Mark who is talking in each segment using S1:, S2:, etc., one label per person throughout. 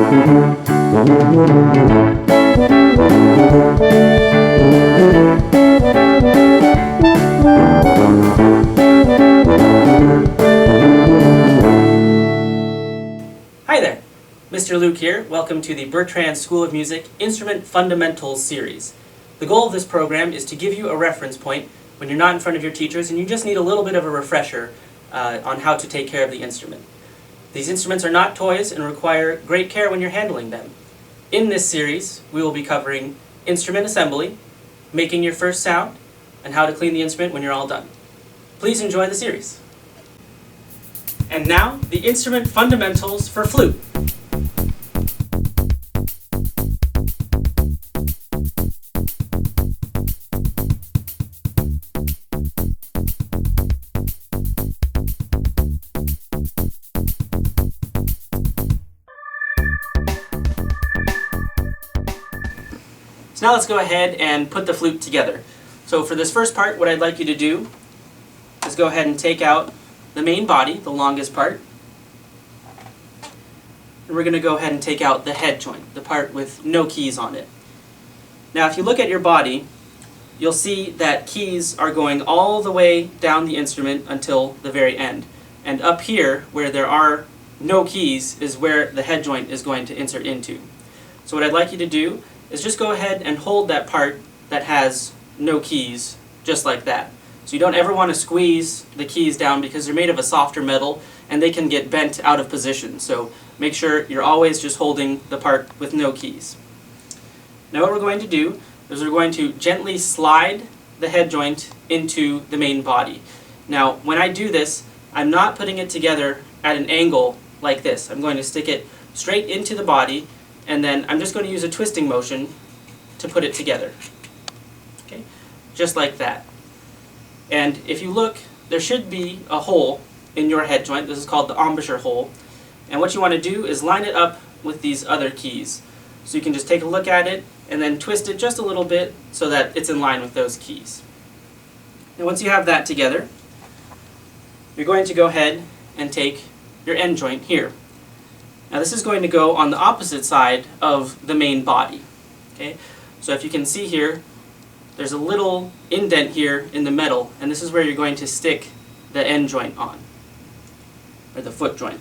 S1: Hi there, Mr. Luke here. Welcome to the Bertrand School of Music Instrument Fundamentals series. The goal of this program is to give you a reference point when you're not in front of your teachers and you just need a little bit of a refresher on how to take care of the instrument. These instruments are not toys and require great care when you're handling them. In this series, we will be covering instrument assembly, making your first sound, and how to clean the instrument when you're all done. Please enjoy the series. And now, the instrument fundamentals for flute. So now let's go ahead and put the flute together. So for this first part, what I'd like you to do is go ahead and take out the main body, the longest part. And we're going to go ahead and take out the head joint, the part with no keys on it. Now if you look at your body, you'll see that keys are going all the way down the instrument until the very end. And up here, where there are no keys, is where the head joint is going to insert into. So what I'd like you to do is just go ahead and hold that part that has no keys, just like that. So you don't ever want to squeeze the keys down because they're made of a softer metal and they can get bent out of position. So make sure you're always just holding the part with no keys. Now what we're going to do is we're going to gently slide the head joint into the main body. Now when I do this, I'm not putting it together at an angle like this. I'm going to stick it straight into the body, and then I'm just going to use a twisting motion to put it together. Okay? Just like that. And if you look, there should be a hole in your head joint. This is called the embouchure hole. And what you want to do is line it up with these other keys. So you can just take a look at it and then twist it just a little bit so that it's in line with those keys. Now once you have that together, you're going to go ahead and take your end joint here. Now this is going to go on the opposite side of the main body. Okay? So if you can see here, there's a little indent here in the metal, and this is where you're going to stick the end joint on, or the foot joint.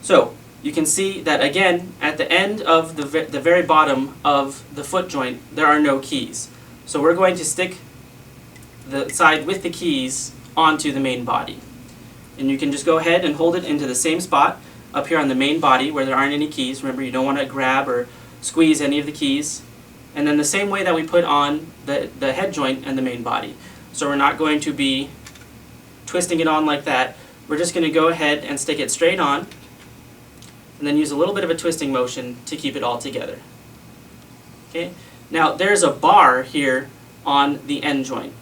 S1: So you can see that again, at the end of the very bottom of the foot joint, there are no keys. So we're going to stick the side with the keys onto the main body. And you can just go ahead and hold it into the same spot up here on the main body where there aren't any keys. Remember, you don't want to grab or squeeze any of the keys. And then the same way that we put on the head joint and the main body. So we're not going to be twisting it on like that. We're just going to go ahead and stick it straight on, and then use a little bit of a twisting motion to keep it all together. Okay? Now there's a bar here on the end joint.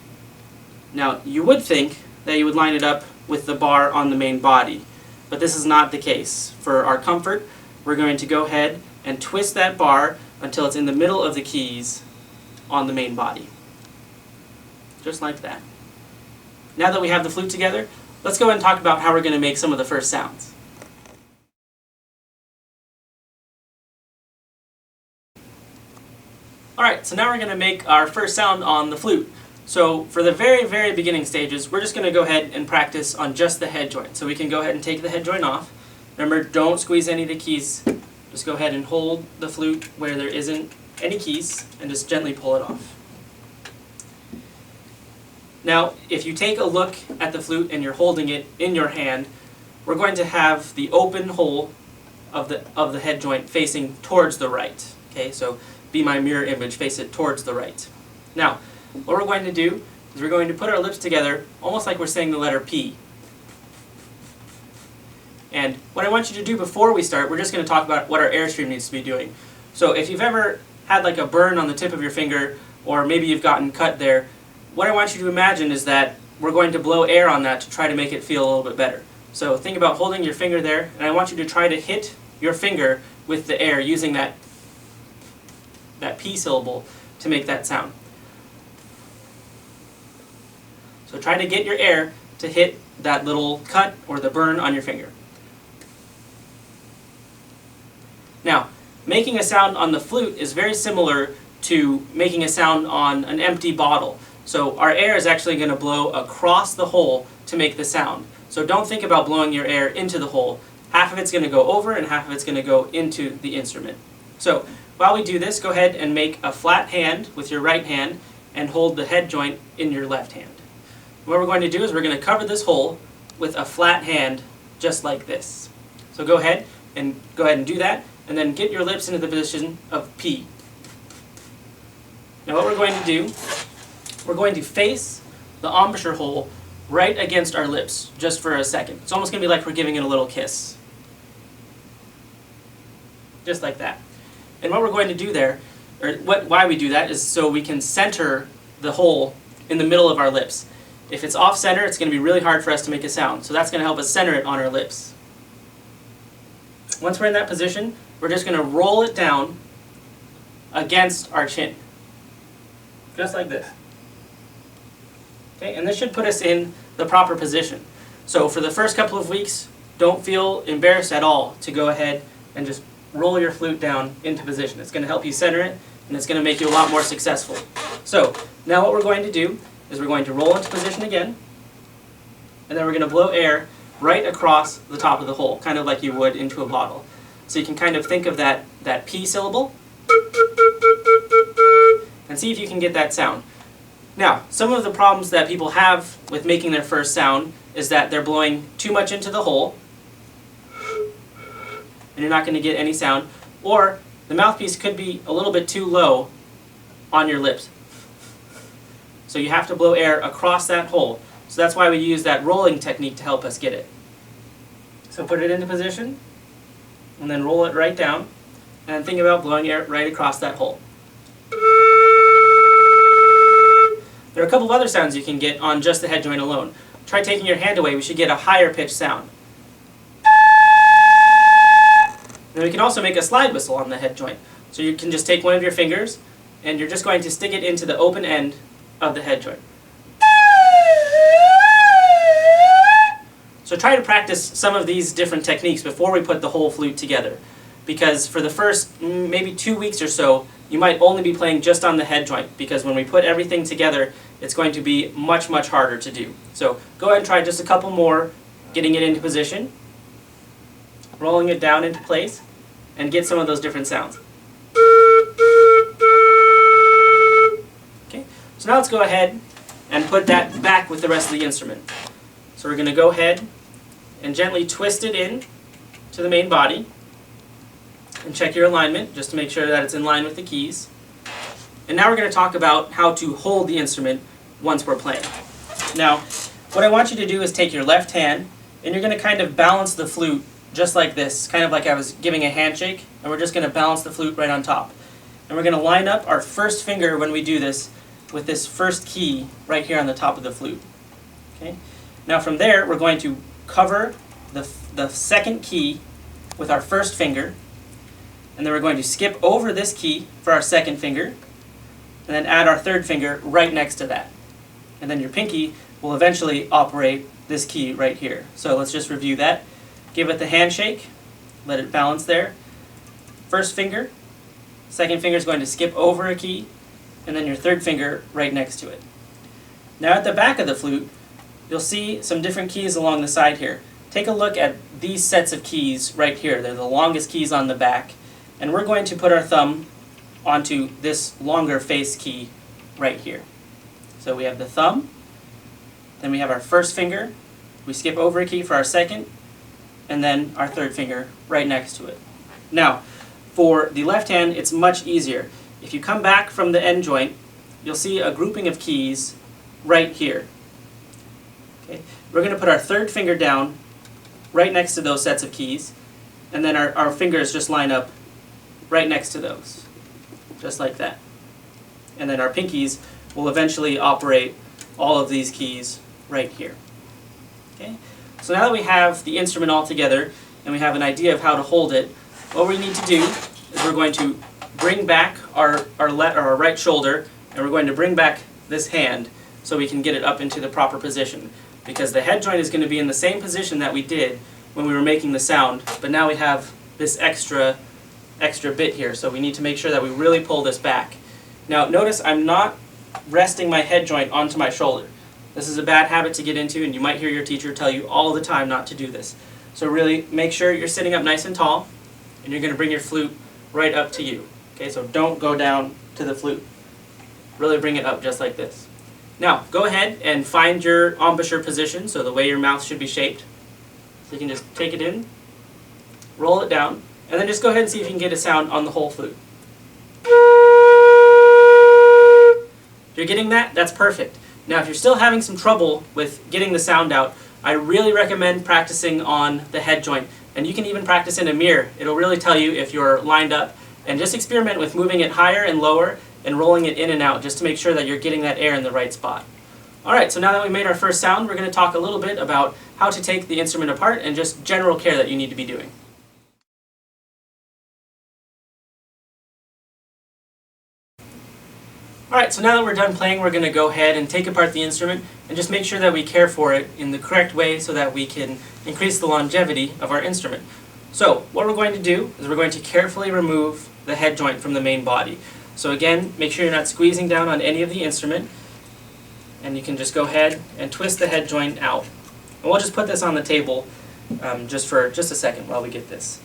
S1: Now you would think that you would line it up with the bar on the main body, but this is not the case. For our comfort, we're going to go ahead and twist that bar until it's in the middle of the keys on the main body. Just like that. Now that we have the flute together, let's go ahead and talk about how we're going to make some of the first sounds. Alright, so now we're going to make our first sound on the flute. So for the very, very beginning stages, we're just going to go ahead and practice on just the head joint. So we can go ahead and take the head joint off. Remember, don't squeeze any of the keys. Just go ahead and hold the flute where there isn't any keys and just gently pull it off. Now, if you take a look at the flute and you're holding it in your hand, we're going to have the open hole of the head joint facing towards the right. Okay, so be my mirror image, face it towards the right. Now, what we're going to do is we're going to put our lips together almost like we're saying the letter P. And what I want you to do before we start, we're just going to talk about what our airstream needs to be doing. So if you've ever had like a burn on the tip of your finger, or maybe you've gotten cut there, what I want you to imagine is that we're going to blow air on that to try to make it feel a little bit better. So think about holding your finger there, and I want you to try to hit your finger with the air using that P syllable to make that sound. So try to get your air to hit that little cut or the burn on your finger. Now, making a sound on the flute is very similar to making a sound on an empty bottle. So our air is actually going to blow across the hole to make the sound. So don't think about blowing your air into the hole. Half of it's going to go over and half of it's going to go into the instrument. So while we do this, go ahead and make a flat hand with your right hand and hold the head joint in your left hand. What we're going to do is we're going to cover this hole with a flat hand just like this. So go ahead and do that, and then get your lips into the position of P. Now what we're going to do, we're going to face the embouchure hole right against our lips just for a second. It's almost going to be like we're giving it a little kiss. Just like that. And what we're going to do there, or why we do that, is so we can center the hole in the middle of our lips. If it's off center, it's going to be really hard for us to make a sound. So that's going to help us center it on our lips. Once we're in that position, we're just going to roll it down against our chin. Just like this. Okay, and this should put us in the proper position. So for the first couple of weeks, don't feel embarrassed at all to go ahead and just roll your flute down into position. It's going to help you center it, and it's going to make you a lot more successful. So now what we're going to do is we're going to roll into position again, and then we're going to blow air right across the top of the hole, kind of like you would into a bottle. So you can kind of think of that P syllable, and see if you can get that sound. Now, some of the problems that people have with making their first sound is that they're blowing too much into the hole, and you're not going to get any sound, or the mouthpiece could be a little bit too low on your lips. So you have to blow air across that hole. So that's why we use that rolling technique to help us get it. So put it into position, and then roll it right down, and think about blowing air right across that hole. There are a couple of other sounds you can get on just the head joint alone. Try taking your hand away, we should get a higher pitched sound. Then we can also make a slide whistle on the head joint. So you can just take one of your fingers, and you're just going to stick it into the open end of the head joint. So try to practice some of these different techniques before we put the whole flute together. Because for the first maybe 2 weeks or so, you might only be playing just on the head joint, because when we put everything together, it's going to be much, much harder to do. So go ahead and try just a couple more, getting it into position, rolling it down into place, and get some of those different sounds. Okay, so now let's go ahead and put that back with the rest of the instrument. So we're going to go ahead and gently twist it in to the main body, and check your alignment just to make sure that it's in line with the keys. And now we're going to talk about how to hold the instrument once we're playing. Now, what I want you to do is take your left hand, and you're going to kind of balance the flute just like this, kind of like I was giving a handshake, and we're just going to balance the flute right on top. And we're going to line up our first finger when we do this with this first key right here on the top of the flute. Okay? Now from there, we're going to cover the second key with our first finger, and then we're going to skip over this key for our second finger, and then add our third finger right next to that. And then your pinky will eventually operate this key right here. So let's just review that. Give it the handshake, let it balance there. First finger, second finger is going to skip over a key, and then your third finger right next to it. Now at the back of the flute, you'll see some different keys along the side here. Take a look at these sets of keys right here. They're the longest keys on the back. And we're going to put our thumb onto this longer face key right here. So we have the thumb, then we have our first finger, we skip over a key for our second, and then our third finger right next to it. Now, for the left hand, it's much easier. If you come back from the end joint, you'll see a grouping of keys right here. Okay? We're going to put our third finger down right next to those sets of keys, and then our fingers just line up right next to those, just like that. And then our pinkies will eventually operate all of these keys right here. Okay? So now that we have the instrument all together and we have an idea of how to hold it, what we need to do is we're going to bring back our right shoulder, and we're going to bring back this hand so we can get it up into the proper position. Because the head joint is going to be in the same position that we did when we were making the sound, but now we have this extra extra bit here, so we need to make sure that we really pull this back. Now notice I'm not resting my head joint onto my shoulder. This is a bad habit to get into, and you might hear your teacher tell you all the time not to do this. So really make sure you're sitting up nice and tall, and you're going to bring your flute right up to you. Okay, so don't go down to the flute. Really bring it up just like this. Now go ahead and find your embouchure position, so the way your mouth should be shaped. So you can just take it in, roll it down, and then just go ahead and see if you can get a sound on the whole flute. If you're getting that, that's perfect. Now if you're still having some trouble with getting the sound out, I really recommend practicing on the head joint. And you can even practice in a mirror. It'll really tell you if you're lined up. And just experiment with moving it higher and lower and rolling it in and out just to make sure that you're getting that air in the right spot. Alright, so now that we made our first sound, we're going to talk a little bit about how to take the instrument apart and just general care that you need to be doing. Alright, so now that we're done playing, we're going to go ahead and take apart the instrument and just make sure that we care for it in the correct way so that we can increase the longevity of our instrument. So, what we're going to do is we're going to carefully remove the head joint from the main body. So again, make sure you're not squeezing down on any of the instrument, and you can just go ahead and twist the head joint out. And we'll just put this on the table just for a second while we get this.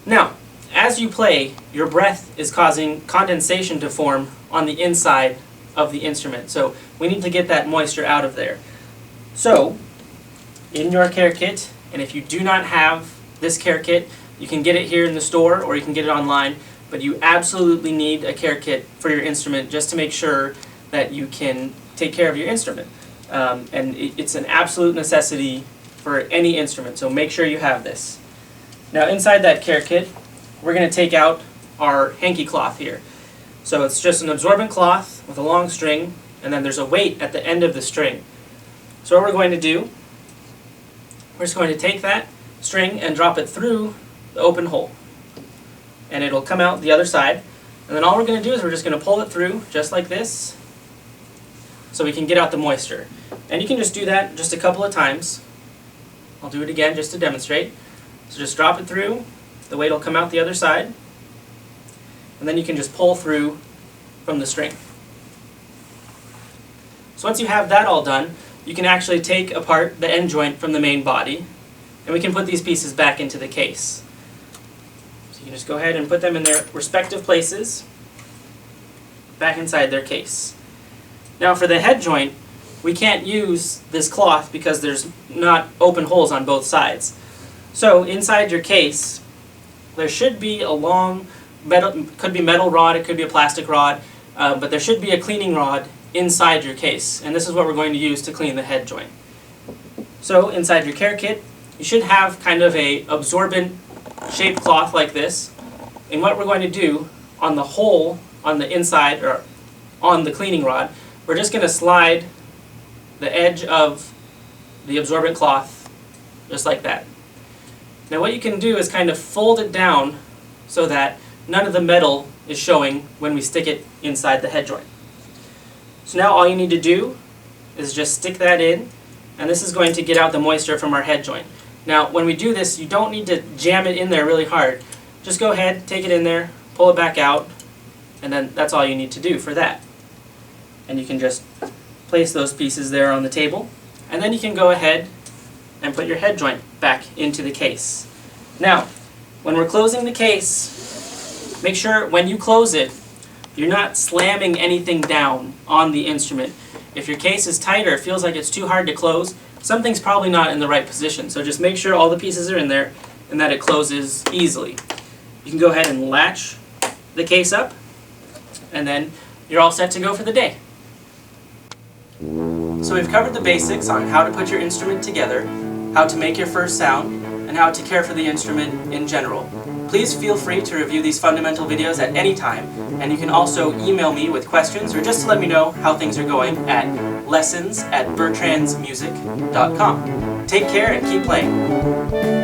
S1: Now, as you play, your breath is causing condensation to form on the inside of the instrument. So we need to get that moisture out of there. So, in your care kit, and if you do not have this care kit, you can get it here in the store or you can get it online, but you absolutely need a care kit for your instrument just to make sure that you can take care of your instrument. And it's an absolute necessity for any instrument, so make sure you have this. Now inside that care kit, we're going to take out our hanky cloth here. So it's just an absorbent cloth with a long string, and then there's a weight at the end of the string. So what we're going to do, we're just going to take that string and drop it through the open hole. And it'll come out the other side. And then all we're going to do is we're just going to pull it through just like this so we can get out the moisture. And you can just do that just a couple of times. I'll do it again just to demonstrate. So just drop it through, the weight will come out the other side, and then you can just pull through from the string. So once you have that all done, you can actually take apart the end joint from the main body, and we can put these pieces back into the case. So you can just go ahead and put them in their respective places, back inside their case. Now for the head joint, we can't use this cloth because there's not open holes on both sides. So inside your case, there should be a long metal, could be metal rod, it could be a plastic rod, but there should be a cleaning rod inside your case, and this is what we're going to use to clean the head joint. So inside your care kit, you should have kind of a absorbent shaped cloth like this, and what we're going to do on the hole on the inside, or on the cleaning rod, we're just going to slide the edge of the absorbent cloth just like that. Now what you can do is kind of fold it down so that none of the metal is showing when we stick it inside the head joint. So now all you need to do is just stick that in, and this is going to get out the moisture from our head joint. Now when we do this, you don't need to jam it in there really hard. Just go ahead, take it in there, pull it back out, and then that's all you need to do for that. And you can just place those pieces there on the table, and then you can go ahead and put your head joint back into the case. Now, when we're closing the case, make sure when you close it, you're not slamming anything down on the instrument. If your case is tight or it feels like it's too hard to close, something's probably not in the right position. So just make sure all the pieces are in there and that it closes easily. You can go ahead and latch the case up, and then you're all set to go for the day. So we've covered the basics on how to put your instrument together, how to make your first sound, and how to care for the instrument in general. Please feel free to review these fundamental videos at any time, and you can also email me with questions or just to let me know how things are going at lessons@bertrandsmusic.com. Take care and keep playing.